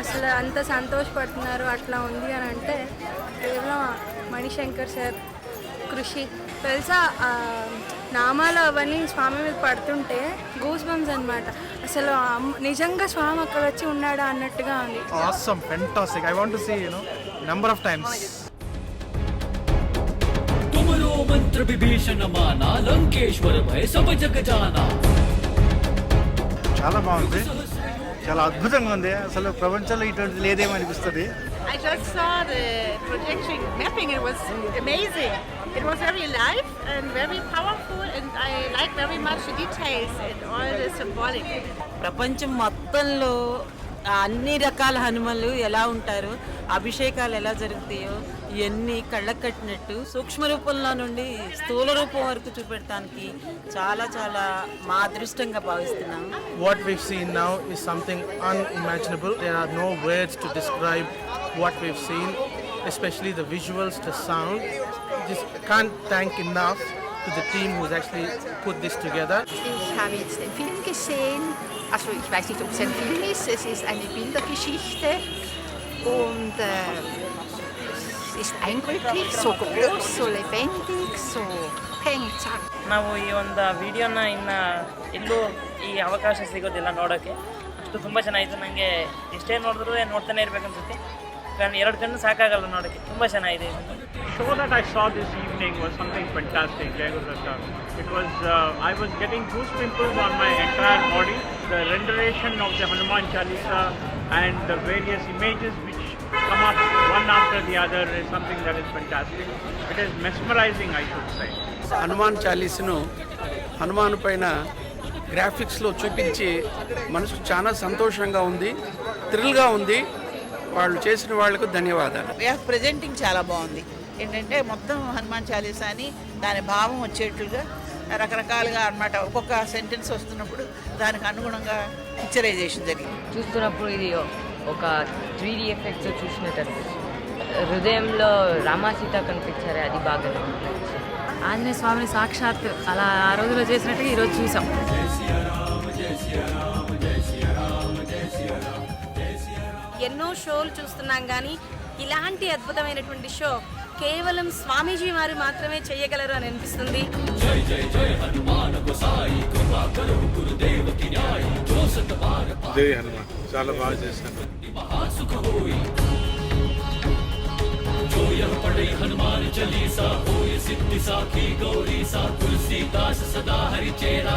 అసలు అంత సంతోషపడుతున్నారు అట్లా ఉంది అని అంటే కేవలం మణిశంకర్ సార్ కృషి. తెలుసా నామాలు అవన్నీ స్వామి మీద పడుతుంటే గూస్ బంప్స్ అనమాట. అసలు నిజంగా స్వామి అక్కడ వచ్చి ఉన్నాడా అన్నట్టుగా ఉంది. Awesome, fantastic. I want to see, number of times. तुमरो मंत्र विभीषण माना लंकेश्वर भय सब जग जाना. చాలా బాగుంది, చాలా అద్భుతంగా ఉంది. అసలు ప్రపంచంలో ఇటువంటి లేదేమో అనిపిస్తుంది. I just saw the projection mapping. It was amazing. It was very alive and very powerful, and I like very much the details and all the symbolic. ప్రపంచం మొత్తంలో అన్ని రకాల హనుమలు ఎలా ఉంటారు, అభిషేకాలు ఎలా జరుగుతాయో ఇవన్నీ కళ్ళకు కట్టినట్టు సూక్ష్మ రూపంలో నుండి స్థూల రూపం వరకు చూపెడటానికి చాలా చాలా మా అదృష్టంగా భావిస్తున్నాము. What we've seen now is something unimaginable. There are no words to describe what we've seen, especially the visuals, the sound. Just can't thank enough to the team who's actually put this together. Ich habe jetzt den Film gesehen. Also ich weiß nicht, ob es ein Film ist. Es ist eine Bildergeschichte und es ist eindrücklich, so groß, so lebendig, so peng zack. ನಾವು ಈ ಒಂದು ವಿಡಿಯೋನ ಎಲ್ಲೂ ಈ ಅವಕಾಶ ಸಿಗೋದಿಲ್ಲ ನೋಡೋಕ್ಕೆ. ಅಷ್ಟು ತುಂಬ ಚೆನ್ನಾಗಿತ್ತು. ನನಗೆ ಎಷ್ಟೇ ನೋಡಿದ್ರು ನೋಡ್ತಾನೆ ಇರಬೇಕನ್ಸುತ್ತೆ. कारण 2 ಕಣ್ಣು ಸಾಕಾಗಲ್ಲ ನೋಡೋಕ್ಕೆ. ತುಂಬ ಚೆನ್ನಾಗಿದೆ. So what that I saw this evening was something fantastic. Jai Guru Datta. It was I was getting goose pimples on my entire body. The renderation of the Hanuman Chalisa and the various images which come up one after the other is something that is fantastic. It is mesmerizing, I should say. Hanuman చాలీస్ను Hanuman పైన గ్రాఫిక్స్లో చూపించి మనసుకు చాలా సంతోషంగా ఉంది, థ్రిల్గా ఉంది. వాళ్ళు చేసిన వాళ్లకు ధన్యవాదాలు. ప్రెజెంటింగ్ చాలా బాగుంది. ఏంటంటే మొత్తం హనుమాన్ చాలీసా అని దాని భావం వచ్చేట్లుగా రకరకాలుగా అన్నమాట. ఒక్కొక్క సెంటెన్స్ వస్తున్నప్పుడు దానికి అనుగుణంగా పిక్చరైజేషన్ జరిగింది. చూస్తున్నప్పుడు ఇది ఒక 3D ఎఫెక్ట్స్ చూసినట్టు అనిపిస్తుంది. హృదయంలో రామాసీత కనిపించారు, అది బాగా ఆంజనేయ స్వామిని సాక్షాత్ అలా ఆ రోజులో చేసినట్టుగా ఈరోజు చూసాం. ఎన్నో షోలు చూస్తున్నాం కానీ ఇలాంటి అద్భుతమైనటువంటి షో కేవలం స్వామీజీ వారు మాత్రమే చేయగలరు అని అనిపిస్తుంది. జై హనుమాన్, చాలా బాగా చేశారు. हनुमान चालीसा होय सिद्धि साखी गौरी सा तुलसीदास सदा हरि चेरा.